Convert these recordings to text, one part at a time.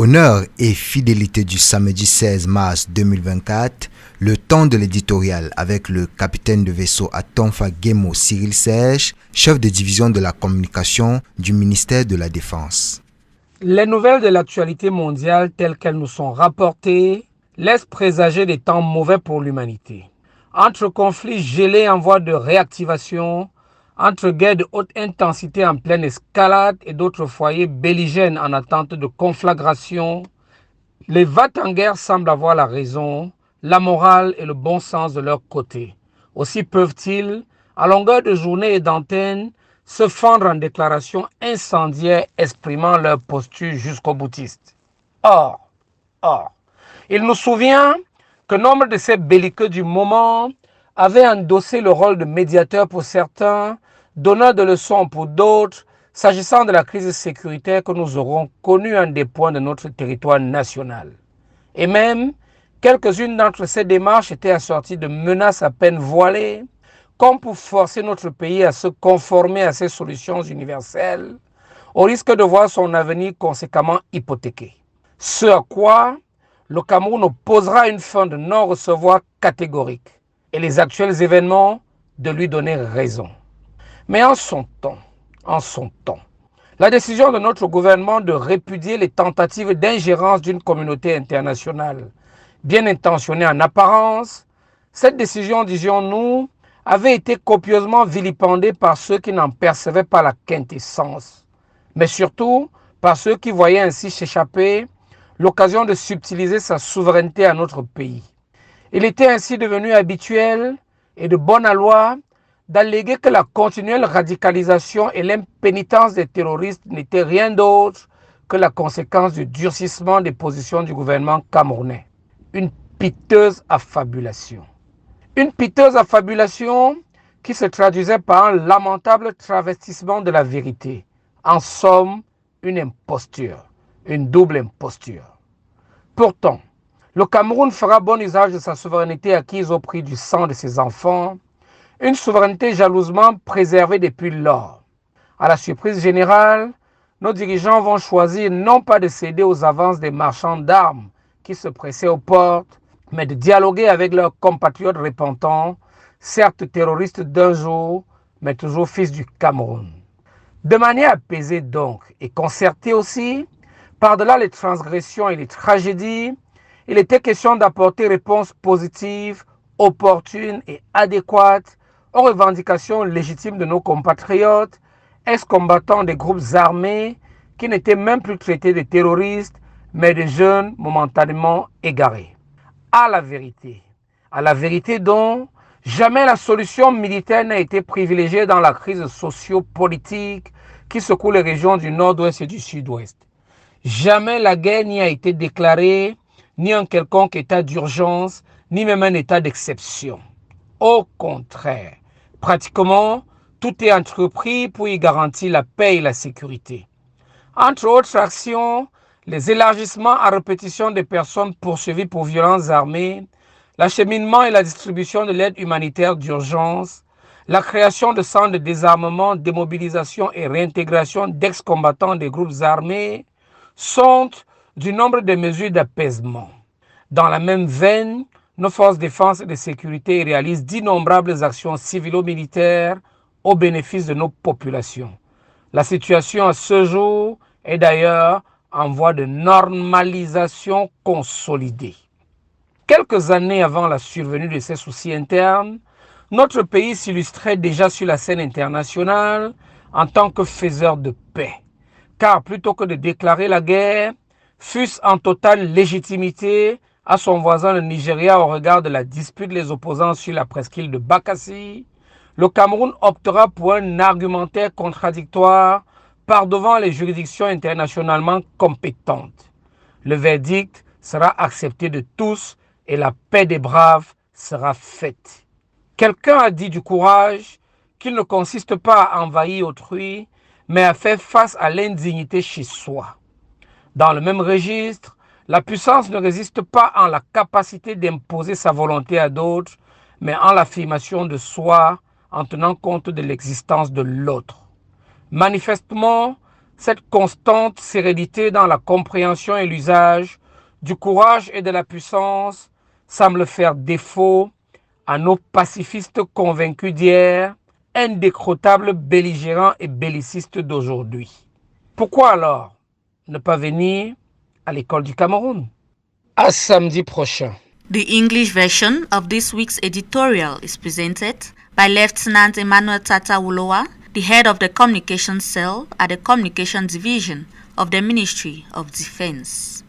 Honneur et fidélité du samedi 16 mars 2024, le temps de l'éditorial avec le capitaine de vaisseau à Tonfa Guémo Cyril Serge, chef de division de la communication du ministère de la Défense. Les nouvelles de l'actualité mondiale telles qu'elles nous sont rapportées laissent présager des temps mauvais pour l'humanité. Entre conflits gelés en voie de réactivation, entre guerres de haute intensité en pleine escalade et d'autres foyers belligènes en attente de conflagration, les va-t-en-guerre semblent avoir la raison, la morale et le bon sens de leur côté. Aussi peuvent-ils, à longueur de journée et d'antenne, se fendre en déclarations incendiaires exprimant leur posture jusqu'au boutiste. Or, il nous souvient que nombre de ces belliqueux du moment avaient endossé le rôle de médiateur pour certains, donneur de leçons pour d'autres, s'agissant de la crise sécuritaire que nous aurons connue à un des points de notre territoire national. Et même, quelques-unes d'entre ces démarches étaient assorties de menaces à peine voilées, comme pour forcer notre pays à se conformer à ces solutions universelles, au risque de voir son avenir conséquemment hypothéqué. Ce à quoi le Cameroun opposera une fin de non-recevoir catégorique et les actuels événements de lui donner raison. Mais en son temps, la décision de notre gouvernement de répudier les tentatives d'ingérence d'une communauté internationale bien intentionnée en apparence, cette décision, disions-nous, avait été copieusement vilipendée par ceux qui n'en percevaient pas la quintessence, mais surtout par ceux qui voyaient ainsi s'échapper l'occasion de subtiliser sa souveraineté à notre pays. Il était ainsi devenu habituel et de bonne loi d'alléguer que la continuelle radicalisation et l'impénitence des terroristes n'étaient rien d'autre que la conséquence du durcissement des positions du gouvernement camerounais. Une piteuse affabulation. Une piteuse affabulation qui se traduisait par un lamentable travestissement de la vérité. En somme, une imposture, une double imposture. Pourtant, le Cameroun fera bon usage de sa souveraineté acquise au prix du sang de ses enfants, une souveraineté jalousement préservée depuis lors. À la surprise générale, nos dirigeants vont choisir non pas de céder aux avances des marchands d'armes qui se pressaient aux portes, mais de dialoguer avec leurs compatriotes repentants, certes terroristes d'un jour, mais toujours fils du Cameroun. De manière apaisée donc, et concertée aussi, par-delà les transgressions et les tragédies, il était question d'apporter réponse positive, opportune et adéquate aux revendications légitimes de nos compatriotes, ex-combattants des groupes armés qui n'étaient même plus traités de terroristes, mais de jeunes momentanément égarés. À la vérité dont jamais la solution militaire n'a été privilégiée dans la crise socio-politique qui secoue les régions du nord-ouest et du sud-ouest. Jamais la guerre n'y a été déclarée, ni un quelconque état d'urgence, ni même un état d'exception. Au contraire, pratiquement, tout est entrepris pour y garantir la paix et la sécurité. Entre autres actions, les élargissements à répétition des personnes poursuivies pour violences armées, l'acheminement et la distribution de l'aide humanitaire d'urgence, la création de centres de désarmement, démobilisation et réintégration d'ex-combattants des groupes armés sont du nombre de mesures d'apaisement. Dans la même veine, nos forces de défense et de sécurité réalisent d'innombrables actions civilo-militaires au bénéfice de nos populations. La situation à ce jour est d'ailleurs en voie de normalisation consolidée. Quelques années avant la survenue de ces soucis internes, notre pays s'illustrait déjà sur la scène internationale en tant que faiseur de paix. Car plutôt que de déclarer la guerre, fût-ce en totale légitimité à son voisin le Nigeria au regard de la dispute les opposants sur la presqu'île de Bakassi, le Cameroun optera pour un argumentaire contradictoire par devant les juridictions internationalement compétentes. Le verdict sera accepté de tous et la paix des braves sera faite. Quelqu'un a dit du courage qu'il ne consiste pas à envahir autrui, mais à faire face à l'indignité chez soi. Dans le même registre, la puissance ne résiste pas en la capacité d'imposer sa volonté à d'autres, mais en l'affirmation de soi en tenant compte de l'existence de l'autre. Manifestement, Cette constante sérénité dans la compréhension et l'usage du courage et de la puissance semble faire défaut à nos pacifistes convaincus d'hier, indécrottables belligérants et bellicistes d'aujourd'hui. Pourquoi alors ne pas venir à l'école du Cameroun? À samedi prochain. The English version of this week's editorial is presented by Lieutenant Emmanuel Tata Wulowa, the head of the Communication Cell at the Communication Division of the Ministry of Defense.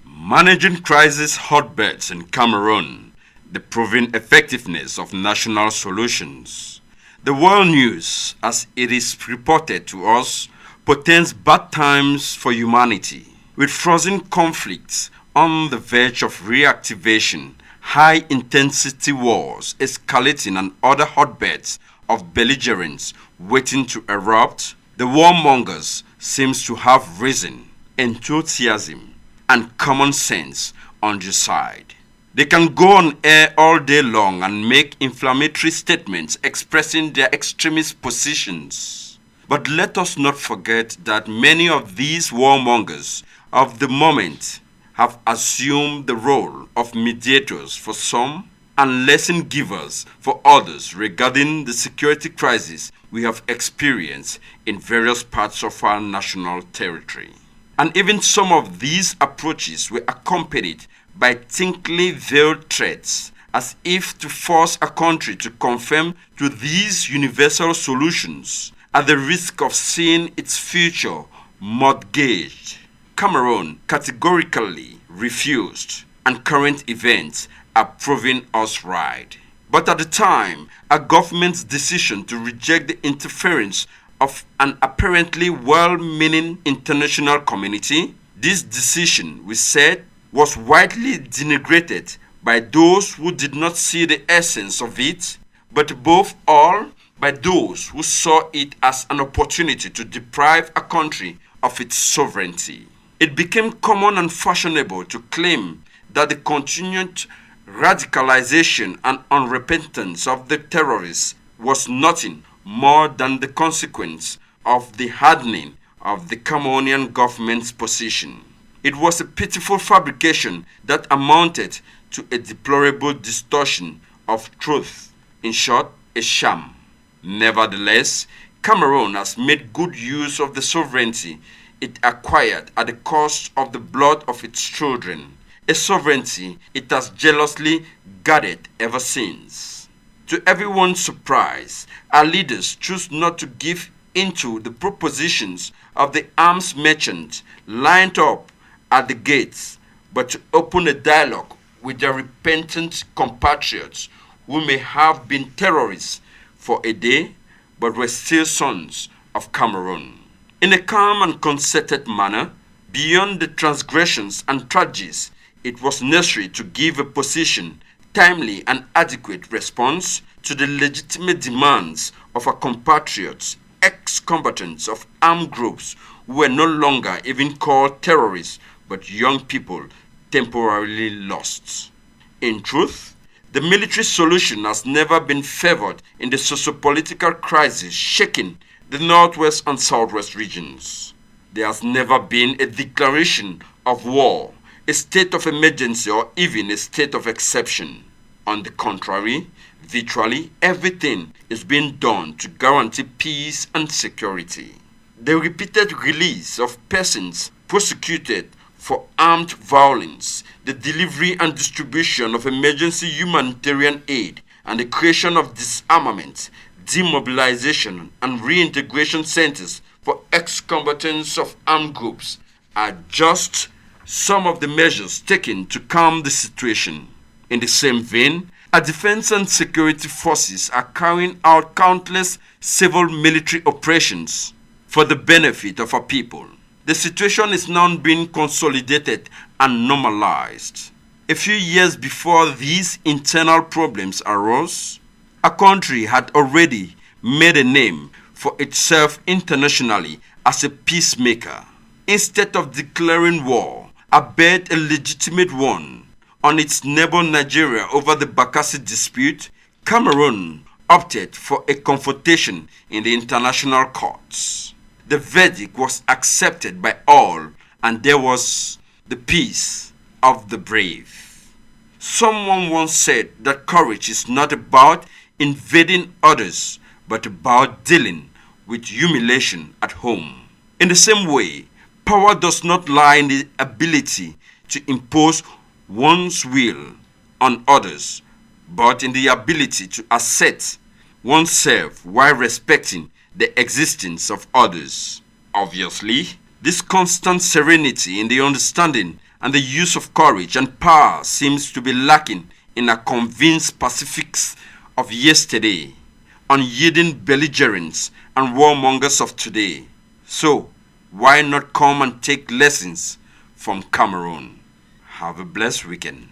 Managing crisis hotbeds in Cameroon, the proven effectiveness of national solutions. The world news, as it is reported to us, portends bad times for humanity, with frozen conflicts on the verge of reactivation, high-intensity wars escalating and other hotbeds of belligerents waiting to erupt. The warmongers seems to have risen, enthusiasm and common sense on your side. They can go on air all day long and make inflammatory statements expressing their extremist positions. But let us not forget that many of these warmongers of the moment have assumed the role of mediators for some and lesson givers for others regarding the security crisis we have experienced in various parts of our national territory. And even some of these approaches were accompanied by thinly veiled threats, as if to force a country to conform to these universal solutions at the risk of seeing its future mortgaged. Cameroon categorically refused, and current events are proving us right. But at the time, a government's decision to reject the interference of an apparently well-meaning international community, this decision, we said, was widely denigrated by those who did not see the essence of it, but above all, by those who saw it as an opportunity to deprive a country of its sovereignty. It became common and fashionable to claim that the continued radicalization and unrepentance of the terrorists was nothing more than the consequence of the hardening of the Cameroonian government's position. It was a pitiful fabrication that amounted to a deplorable distortion of truth, in short, a sham. Nevertheless, Cameroon has made good use of the sovereignty it acquired at the cost of the blood of its children, a sovereignty it has jealously guarded ever since. To everyone's surprise, our leaders choose not to give into the propositions of the arms merchants lined up at the gates, but to open a dialogue with their repentant compatriots who may have been terrorists for a day, but were still sons of Cameroon. In a calm and concerted manner, beyond the transgressions and tragedies, it was necessary to give a position, timely and adequate response to the legitimate demands of our compatriots, ex-combatants of armed groups who were no longer even called terrorists, but young people temporarily lost. In truth, the military solution has never been favored in the socio-political crisis shaking the northwest and southwest regions. There has never been a declaration of war, a state of emergency, or even a state of exception. On the contrary, virtually everything is being done to guarantee peace and security. The repeated release of persons prosecuted for armed violence, the delivery and distribution of emergency humanitarian aid, and the creation of disarmament, demobilization, and reintegration centers for ex-combatants of armed groups are just some of the measures taken to calm the situation. In the same vein, our defense and security forces are carrying out countless civil military operations for the benefit of our people. The situation is now being consolidated and normalized. A few years before these internal problems arose, a country had already made a name for itself internationally as a peacemaker. Instead of declaring war, albeit a legitimate one, on its neighbor Nigeria over the Bakassi dispute, Cameroon opted for a confrontation in the international courts. The verdict was accepted by all, and there was the peace of the brave. Someone once said that courage is not about invading others, but about dealing with humiliation at home. In the same way, power does not lie in the ability to impose one's will on others, but in the ability to assert oneself while respecting the existence of others. Obviously, this constant serenity in the understanding and the use of courage and power seems to be lacking in a convinced pacifics of yesterday, unyielding belligerents and warmongers of today. So, why not come and take lessons from Cameroon? Have a blessed weekend.